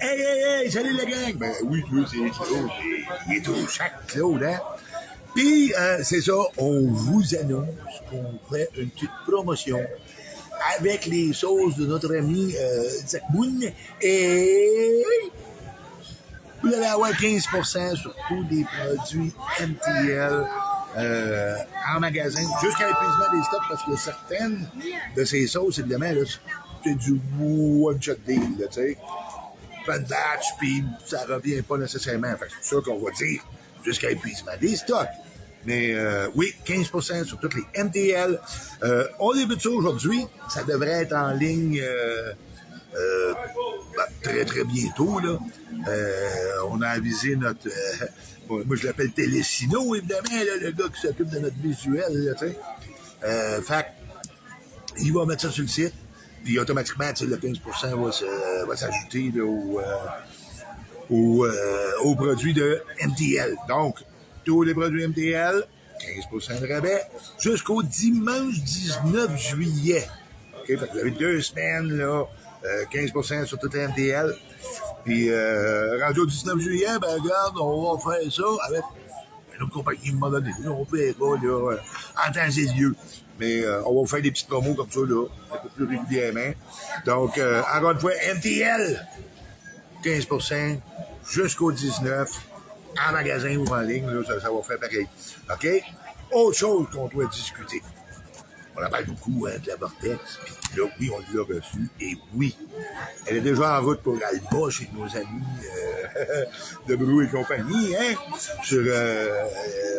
Hey, hey, hey, salut la gang! Ben oui, lui, c'est Claude. Il est au chaque Claude, hein? Puis, c'est ça, on vous annonce qu'on fait une petite promotion avec les sauces de notre ami Zach Boone. Et vous allez avoir 15% sur tous les produits MTL en magasin, jusqu'à l'épuisement des stocks, parce que certaines de ces sauces, évidemment, là, c'est du one-shot deal, tu sais. Plein de batch, puis ça revient pas nécessairement. Fait que c'est sûr qu'on va dire jusqu'à l'épuisement des stocks. Mais oui, 15% sur toutes les MTL. On débute ça aujourd'hui. Ça devrait être en ligne très, très bientôt. Là. On a avisé notre... moi, je l'appelle Télésino, évidemment, là, le gars qui s'occupe de notre visuel. Là, fait il va mettre ça sur le site. Puis automatiquement, le 15% va s'ajouter là, aux produits de MTL. Donc, tous les produits MTL, 15% de rabais, jusqu'au dimanche 19 juillet. Okay? Fait que vous avez 2 semaines, là, 15% sur toute la MTL. Puis, rendu au 19 juillet, ben regarde, on va faire ça avec une autre compagnie, à un moment donné. On verra, là, en temps et lieu. Mais on va vous faire des petites promos comme ça, là, un peu plus régulièrement. Donc, encore une fois, MTL, 15% jusqu'au 19, en magasin ou en ligne, là, ça va faire pareil. OK? Autre chose qu'on doit discuter. On en parle beaucoup de la Vortex, puis là, oui, on l'a reçue, et oui, elle est déjà en route pour Alba chez nos amis de Brou et compagnie, hein, sur,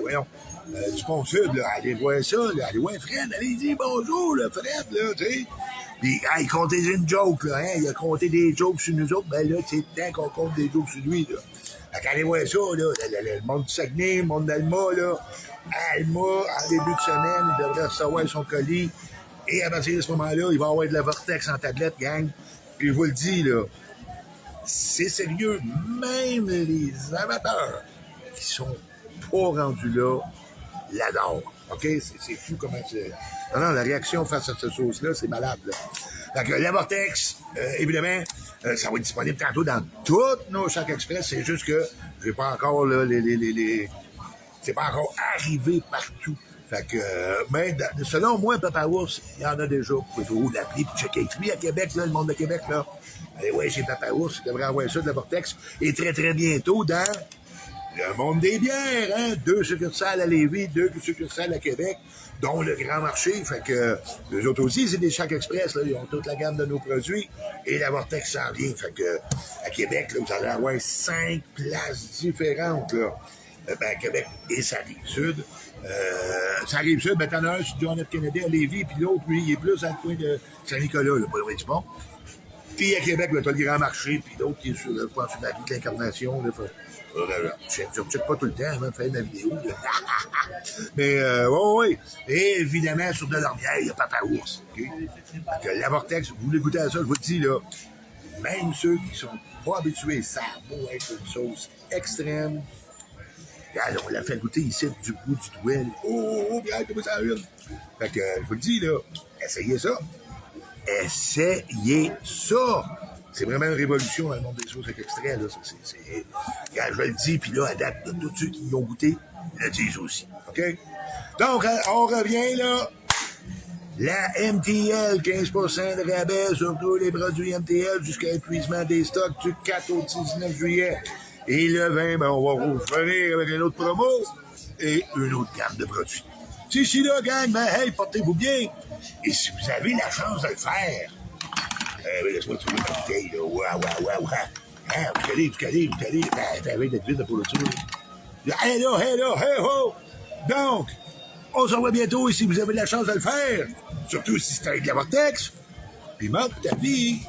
voyons, du Pont-Sud, là, allez voir ça, là, allez voir Fred, allez dire bonjour, là, Fred, là, tu sais. Puis, il comptait une joke, là, hein, il a compté des jokes sur nous autres, ben là, c'est temps qu'on compte des jokes sur lui, là. Fait qu'allez voir ça, là, le monde du Saguenay, le monde d'Alma, là, Alma, en début de semaine, il devrait recevoir son colis, et à partir de ce moment-là, il va avoir de la Vortex en tablette, gang. Puis je vous le dis, là, c'est sérieux, même les amateurs qui sont pas rendus là, l'adorent. OK? C'est fou comment c'est... Non, la réaction face à cette sauce-là, c'est malade, là. Donc, la Vortex, évidemment, ça va être disponible tantôt dans toutes nos Choc Express. C'est juste que j'ai pas encore là, c'est pas encore arrivé partout. Fait que, mais selon moi, Papa Ours, il y en a déjà. Vous pouvez l'appeler puis checker avec lui à Québec, là, le monde de Québec, là. Allez, ouais, chez Papa Ours, il devrait avoir ça de la Vortex. Et très, très bientôt, dans le monde des bières, hein. 2 succursales à Lévis, 2 succursales à Québec, dont le Grand Marché. Fait que, les autres aussi, c'est des Choc Express, là. Ils ont toute la gamme de nos produits. Et la Vortex s'en vient. Fait que, à Québec, là, vous allez avoir 5 places différentes, là. Ben, Québec et sa Rive-Sud. Sa Rive-Sud, ben, t'en as un sur John F. Kennedy à Lévis, puis l'autre, lui, il est plus dans le coin de Saint-Nicolas, là, pas loin du pont. Puis à Québec, ben, t'as le Grand Marché, puis l'autre qui est sur, je pense, sur la rue de l'Incarnation, là. Je ne check pas tout le temps avant de faire ma vidéo. Mais, ouais. Et évidemment, sur Delormière, il y a Papa Ours. Okay? Donc, la Vortex, vous voulez goûter à ça, je vous le dis, là. Même ceux qui sont pas habitués, ça a beau être une sauce extrême. Regarde, on l'a fait goûter ici du bout du doigt. Oh, regarde comment ça arrive. Fait que, je vous le dis, là, essayez ça. Essayez ça. C'est vraiment une révolution dans le monde des sauces avec extrait, là. Regarde, je le dis, puis là, à date, tous ceux qui l'ont goûté, le disent aussi. OK? Donc, on revient, là. La MTL, 15% de rabais sur tous les produits MTL jusqu'à épuisement des stocks du 4 au 19 juillet. Et le 20, ben, on va vous faire avec une autre promo et une autre gamme de produits. D'ici là, gang, ben, hey, portez-vous bien. Et si vous avez la chance de le faire, laisse-moi trouver ma bouteille, là. Ouais. Hein, vous calez. Ben, t'avais d'être vite pour le tour. Hey ho! Donc, on se revoit bientôt et si vous avez la chance de le faire, surtout si c'est avec la Vortex, puis manque ta vie.